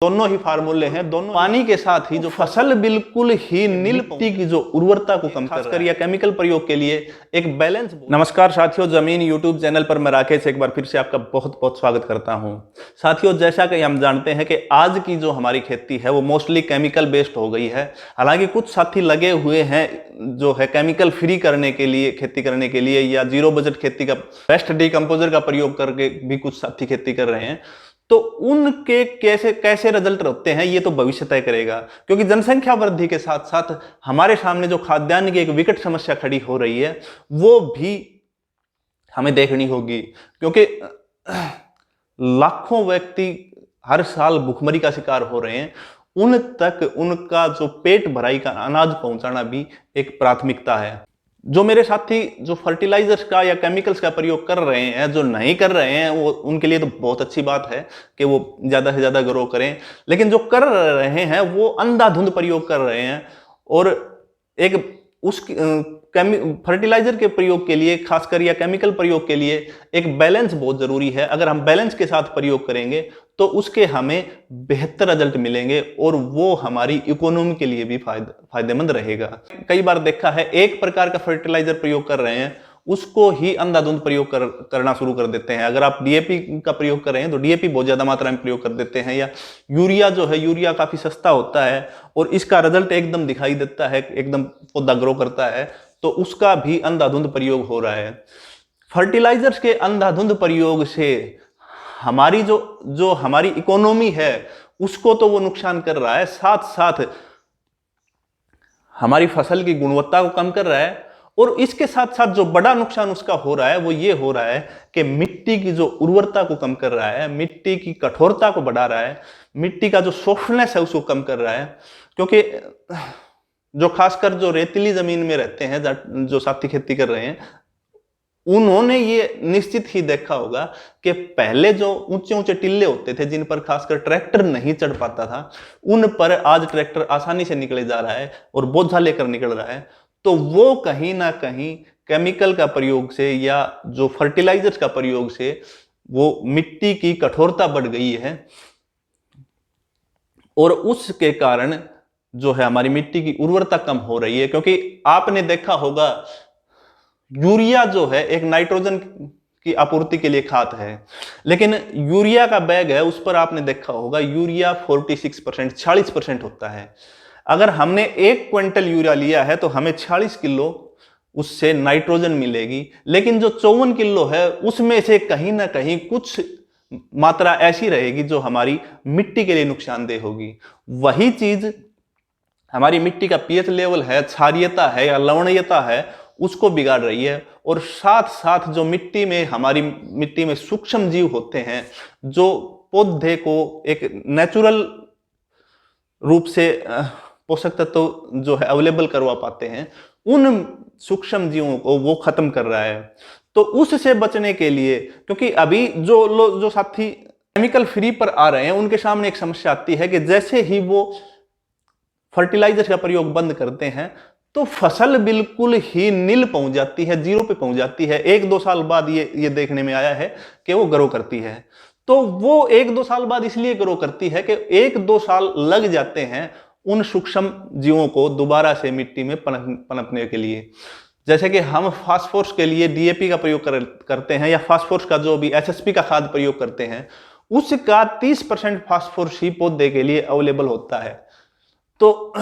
दोनों ही फार्मूले हैं, दोनों पानी के साथ ही जो फसल बिल्कुल ही मिट्टी की जो उर्वरता को कम कर या केमिकल प्रयोग के लिए एक बैलेंस। नमस्कार साथियों, जमीन यूट्यूब चैनल पर मैं राकेश एक बार फिर से आपका बहुत बहुत स्वागत करता हूं। साथियों, जैसा कि हम जानते हैं कि आज की जो हमारी खेती है वो मोस्टली केमिकल बेस्ड हो गई है। हालांकि कुछ साथी लगे हुए हैं जो है केमिकल फ्री करने के लिए, खेती करने के लिए, या जीरो बजट खेती का बेस्ट डीकंपोजर का प्रयोग करके भी कुछ साथी खेती कर रहे हैं। तो उनके कैसे कैसे रिजल्ट होते हैं ये तो भविष्य तय करेगा, क्योंकि जनसंख्या वृद्धि के साथ साथ हमारे सामने जो खाद्यान्न की एक विकट समस्या खड़ी हो रही है वो भी हमें देखनी होगी। क्योंकि लाखों व्यक्ति हर साल भुखमरी का शिकार हो रहे हैं, उन तक उनका जो पेट भराई का अनाज पहुंचाना भी एक प्राथमिकता है। जो मेरे साथी जो फर्टिलाइजर्स का या केमिकल्स का प्रयोग कर रहे हैं, जो नहीं कर रहे हैं, वो उनके लिए तो बहुत अच्छी बात है कि वो ज्यादा से ज्यादा ग्रो करें। लेकिन जो कर रहे हैं वो अंधाधुंध प्रयोग कर रहे हैं। और एक उस फर्टिलाइजर के प्रयोग के लिए, खासकर या केमिकल प्रयोग के लिए एक बैलेंस बहुत जरूरी है। अगर हम बैलेंस के साथ प्रयोग करेंगे तो उसके हमें बेहतर रिजल्ट मिलेंगे और वो हमारी इकोनॉमी के लिए भी फायदेमंद रहेगा। कई बार देखा है एक प्रकार का फर्टिलाइजर प्रयोग कर रहे हैं, उसको ही अंधाधुंध प्रयोग करना शुरू कर देते हैं। अगर आप डीएपी का प्रयोग कर रहे हैं तो डीएपी बहुत ज्यादा मात्रा में प्रयोग कर देते हैं, या यूरिया जो है, यूरिया काफी सस्ता होता है और इसका रिजल्ट एकदम दिखाई देता है, एकदम पौधा ग्रो करता है, तो उसका भी अंधाधुंध प्रयोग हो रहा है। फर्टिलाइजर्स के अंधाधुंध प्रयोग से हमारी जो हमारी इकोनॉमी है उसको तो वो नुकसान कर रहा है, साथ साथ हमारी फसल की गुणवत्ता को कम कर रहा है। और इसके साथ साथ जो बड़ा नुकसान उसका हो रहा है वो ये हो रहा है कि मिट्टी की जो उर्वरता को कम कर रहा है, मिट्टी की कठोरता को बढ़ा रहा है, मिट्टी का जो सॉफ्टनेस है उसको कम कर रहा है। क्योंकि जो खासकर जो रेतीली जमीन में रहते हैं, जो साथी खेती कर रहे हैं, उन्होंने ये निश्चित ही देखा होगा कि पहले जो ऊंचे ऊंचे टिल्ले होते थे जिन पर खासकर ट्रैक्टर नहीं चढ़ पाता था, उन पर आज ट्रैक्टर आसानी से निकले जा रहा है और बोझा लेकर निकल रहा है। तो वो कहीं ना कहीं केमिकल का प्रयोग से या जो फर्टिलाइजर्स का प्रयोग से वो मिट्टी की कठोरता बढ़ गई है और उसके कारण जो है हमारी मिट्टी की उर्वरता कम हो रही है। क्योंकि आपने देखा होगा यूरिया जो है एक नाइट्रोजन की आपूर्ति के लिए खाद है, लेकिन यूरिया का बैग है उस पर आपने देखा होगा यूरिया 46% होता है। अगर हमने 1 क्विंटल यूरिया लिया है तो हमें 46 किलो उससे नाइट्रोजन मिलेगी, लेकिन जो 54 किलो है उसमें से कहीं ना कहीं कुछ मात्रा ऐसी रहेगी जो हमारी मिट्टी के लिए नुकसानदेह होगी। वही चीज हमारी मिट्टी का पीएच लेवल है, क्षारीयता है या लवणीयता है, उसको बिगाड़ रही है। और साथ साथ जो हमारी मिट्टी में सूक्ष्म जीव होते हैं जो पौधे को एक नेचुरल रूप से पोषक तत्व जो है अवेलेबल करवा पाते हैं, उन सूक्ष्म जीवों को वो खत्म कर रहा है। तो उससे बचने के लिए, क्योंकि अभी जो साथी केमिकल फ्री पर आ रहे हैं उनके सामने एक समस्या आती है कि जैसे ही वो फर्टिलाइजर का प्रयोग बंद करते हैं तो फसल बिल्कुल ही नील पहुंच जाती है, जीरो पे पहुंच जाती है। 1-2 साल बाद ये देखने में आया है कि वो ग्रो करती है। तो वो 1-2 साल बाद इसलिए ग्रो करती है कि 1-2 साल लग जाते हैं उन सूक्ष्म जीवों को दोबारा से मिट्टी में पनपने के लिए। जैसे कि हम फास्फोरस के लिए डीएपी का प्रयोग करते हैं, या फास्फोरस का जो भी एसएसपी का खाद प्रयोग करते हैं, उसका 30% फास्फोरस ही पौधे के लिए अवेलेबल होता है। तो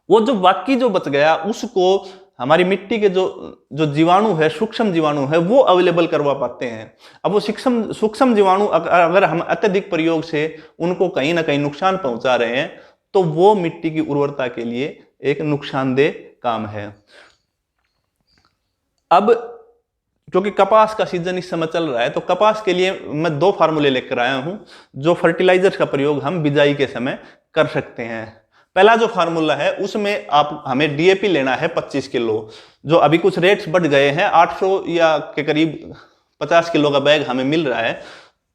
वो जो बाकी जो बच गया उसको हमारी मिट्टी के जो जीवाणु है, सूक्ष्म जीवाणु है, वो अवेलेबल करवा पाते हैं। अब वो सूक्ष्म जीवाणु अगर हम अत्यधिक प्रयोग से उनको कहीं ना कहीं नुकसान पहुंचा रहे हैं तो वो मिट्टी की उर्वरता के लिए एक नुकसानदेह काम है। अब क्योंकि कपास का सीजन इस समय चल रहा है तो कपास के लिए मैं 2 फार्मूले लेकर आया हूं जो फर्टिलाइजर्स का प्रयोग हम बिजाई के समय कर सकते हैं। पहला जो फार्मूला है उसमें हमें डीएपी लेना है 25 किलो, जो अभी कुछ रेट्स बढ़ गए हैं, 800 या के करीब 50 किलो का बैग हमें मिल रहा है,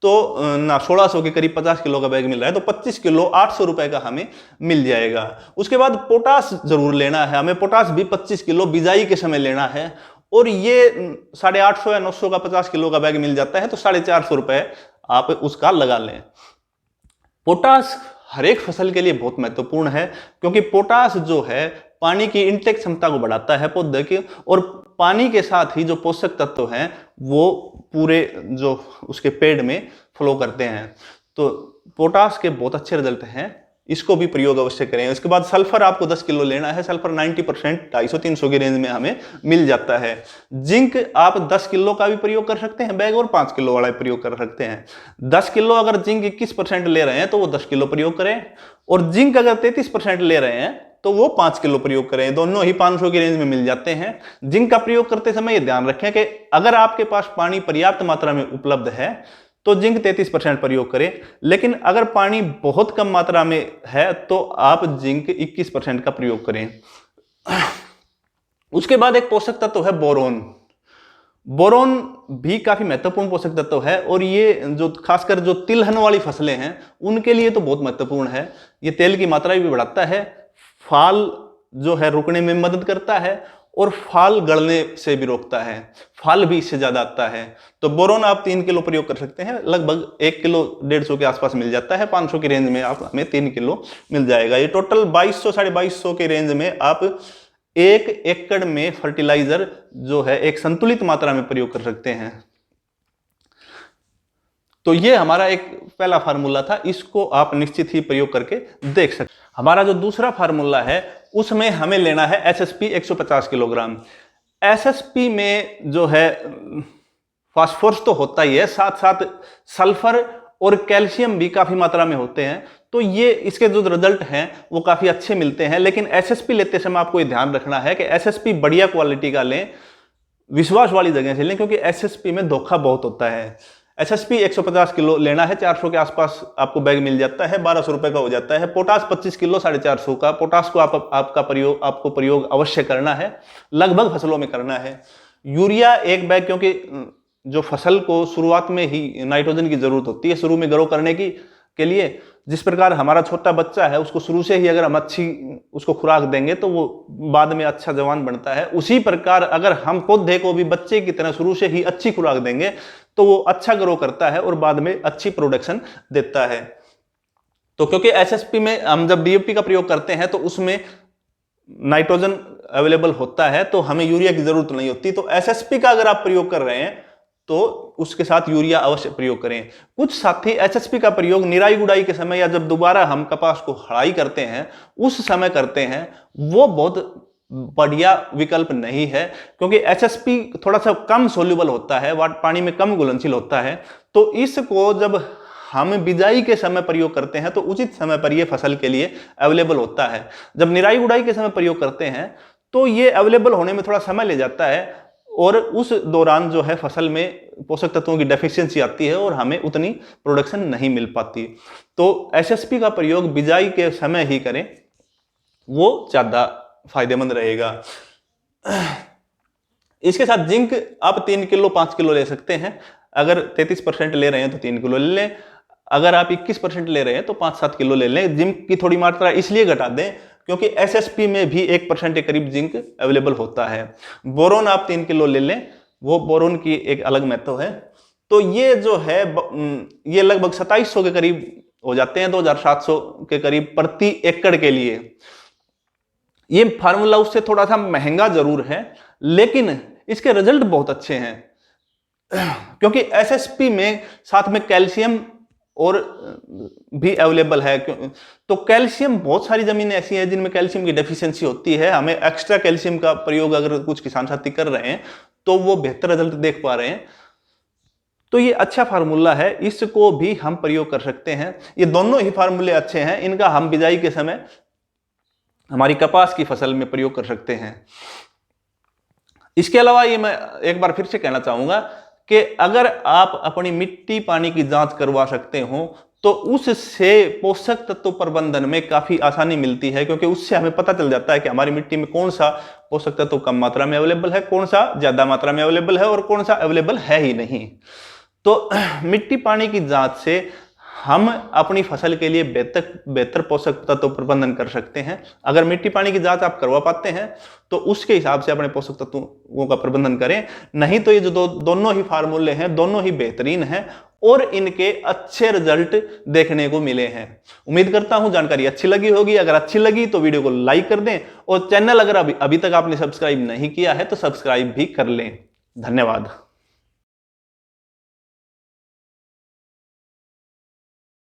तो ना 1600 के करीब 50 किलो का बैग मिल रहा है, तो 25 किलो 800 रुपए का हमें मिल जाएगा। उसके बाद पोटास जरूर लेना है, हमें पोटास भी 25 किलो बिजाई के समय लेना है, और ये 850 या 900 का 50 किलो का बैग मिल जाता है, तो 450 रुपए आप उसका लगा लें। पोटास हर एक फसल के लिए बहुत महत्वपूर्ण है, क्योंकि पोटास जो है पानी की इंटेक क्षमता को बढ़ाता है पौधे की, और पानी के साथ ही जो पोषक तत्व हैं वो पूरे जो उसके पेड़ में फ्लो करते हैं। तो पोटास के बहुत अच्छे रिजल्ट हैं, इसको भी प्रयोग अवश्य करें। इसके बाद सल्फर आपको 10 किलो लेना है। सल्फर 90% 250-300 की रेंज में हमें मिल जाता है। जिंक आप 10 किलो का भी प्रयोग कर सकते हैं बैग, और 5 किलो वाला प्रयोग कर सकते हैं। 10 किलो अगर जिंक 21% ले रहे हैं तो वो 10 किलो प्रयोग करें, और जिंक अगर 33% ले रहे हैं तो वो 5 किलो प्रयोग करें। दोनों ही 500 की रेंज में मिल जाते हैं। जिंक का प्रयोग करते समय ये ध्यान रखें कि अगर आपके पास पानी पर्याप्त मात्रा में उपलब्ध है तो जिंक 33% प्रयोग करें, लेकिन अगर पानी बहुत कम मात्रा में है तो आप जिंक 21% का प्रयोग करें। उसके बाद एक पोषक तत्व है बोरोन। बोरोन भी काफी महत्वपूर्ण पोषक तत्व है, और ये जो खासकर जो तिलहन वाली फसलें हैं उनके लिए तो बहुत महत्वपूर्ण है। ये तेल की मात्रा भी बढ़ाता है, फाल जो है रुकने में मदद करता है, और फाल गलने से भी रोकता है। फाल भी इससे ज्यादा आता है। तो बोरोन आप 3 किलो प्रयोग कर सकते हैं। लगभग 1 किलो 150 के आसपास मिल जाता है। 500 की रेंज में आप हमें 3 किलो मिल जाएगा। ये टोटल 2200-2250 के रेंज में आप 1 एकड़ में फर्टिलाइजर जो है एक संतुलित मात्रा में प्रयोग कर सकते हैं। तो ये हमारा एक पहला फार्मूला था, इसको आप निश्चित ही प्रयोग करके देख सकते हैं। हमारा जो दूसरा फार्मूला है उसमें हमें लेना है एसएसपी 150 किलोग्राम। एसएसपी में जो है फास्फोरस तो होता ही है, साथ साथ सल्फर और कैल्शियम भी काफी मात्रा में होते हैं। तो ये इसके जो रिजल्ट हैं वो काफी अच्छे मिलते हैं। लेकिन एसएसपी लेते समय आपको ये ध्यान रखना है कि एसएसपी बढ़िया क्वालिटी का लें, विश्वास वाली जगह से लें, क्योंकि एसएसपी में धोखा बहुत होता है। एसएसपी 150 किलो लेना है, 400 के आसपास आपको बैग मिल जाता है, 1200 रुपए का हो जाता है। पोटास 25 किलो 450 का। पोटास को आपको प्रयोग अवश्य करना है, लगभग फसलों में करना है। यूरिया एक बैग, क्योंकि जो फसल को शुरुआत में ही नाइट्रोजन की जरूरत होती है शुरू में ग्रो करने की के लिए, जिस प्रकार हमारा छोटा बच्चा है उसको शुरू से ही अगर हम अच्छी उसको खुराक देंगे तो वो बाद में अच्छा जवान बनता है, उसी प्रकार अगर हम पौधे को भी बच्चे की तरह शुरू से ही अच्छी खुराक देंगे तो वो अच्छा ग्रो करता है और बाद में अच्छी प्रोडक्शन देता है। तो क्योंकि एसएसपी में हम जब डीएपी का प्रयोग करते हैं तो उसमें नाइट्रोजन अवेलेबल होता है, तो हमें यूरिया की जरूरत नहीं होती। तो एसएसपी का अगर आप प्रयोग कर रहे हैं तो उसके साथ यूरिया अवश्य प्रयोग करें। कुछ साथी एसएसपी का प्रयोग निराई गुड़ाई के समय या जब दोबारा हम कपास को हड़ाई करते हैं उस समय करते हैं, वो बहुत बढ़िया विकल्प नहीं है, क्योंकि एसएसपी थोड़ा सा कम सोल्यूबल होता है, पानी में कम घुलनशील होता है। तो इसको जब हम बिजाई के समय प्रयोग करते हैं तो उचित समय पर यह फसल के लिए अवेलेबल होता है। जब निराई गुड़ाई के समय प्रयोग करते हैं तो ये अवेलेबल होने में थोड़ा समय ले जाता है, और उस दौरान जो है फसल में पोषक तत्वों की डेफिशिएंसी आती है और हमें उतनी प्रोडक्शन नहीं मिल पाती। तो एसएसपी का प्रयोग बिजाई के समय ही करें, वो ज्यादा फायदेमंद रहेगा। इसके साथ जिंक आप 3 किलो 5 किलो ले सकते हैं। अगर 33% ले रहे हैं तो 3 किलो ले लें, अगर आप 21% ले रहे हैं तो 5-7 किलो ले लें। जिंक की थोड़ी मात्रा इसलिए घटा दें क्योंकि एसएसपी में भी 1% के करीब जिंक अवेलेबल होता है। बोरोन आप 3 किलो ले लें, वो बोरोन की एक अलग महत्व है। तो ये जो है ये लगभग 2700 के करीब हो जाते हैं, 2700 के करीब प्रति एकड़ के लिए। ये फार्मूला उससे थोड़ा सा महंगा जरूर है, लेकिन इसके रिजल्ट बहुत अच्छे हैं, क्योंकि एसएसपी में साथ में कैल्शियम और भी अवेलेबल है। तो कैल्शियम, बहुत सारी जमीनें ऐसी हैं जिनमें कैल्शियम की डेफिशिएंसी होती है। हमें एक्स्ट्रा कैल्शियम का प्रयोग अगर कुछ किसान साथी कर रहे हैं तो वो बेहतर रिजल्ट देख पा रहे हैं। तो ये अच्छा फार्मूला है, इसको भी हम प्रयोग कर सकते हैं। ये दोनों ही फार्मूले अच्छे हैं, इनका हम बिजाई के समय हमारी कपास की फसल में प्रयोग कर सकते हैं। इसके अलावा ये मैं एक बार फिर से कहना चाहूंगा कि अगर आप अपनी मिट्टी पानी की जांच करवा सकते हो तो उससे पोषक तत्व प्रबंधन में काफी आसानी मिलती है, क्योंकि उससे हमें पता चल जाता है कि हमारी मिट्टी में कौन सा पोषक तत्व कम मात्रा में अवेलेबल है, कौन सा ज्यादा मात्रा में अवेलेबल है और कौन सा अवेलेबल है ही नहीं। तो मिट्टी पानी की जांच से हम अपनी फसल के लिए बेहतर पोषक तत्व प्रबंधन कर सकते हैं। अगर मिट्टी पानी की जांच आप करवा पाते हैं तो उसके हिसाब से अपने पोषक तत्वों का प्रबंधन करें, नहीं तो ये जो दोनों ही फार्मूले हैं दोनों ही बेहतरीन हैं और इनके अच्छे रिजल्ट देखने को मिले हैं। उम्मीद करता हूं जानकारी अच्छी लगी होगी। अगर अच्छी लगी तो वीडियो को लाइक कर दें और चैनल अगर अभी तक आपने सब्सक्राइब नहीं किया है तो सब्सक्राइब भी कर लें। धन्यवाद।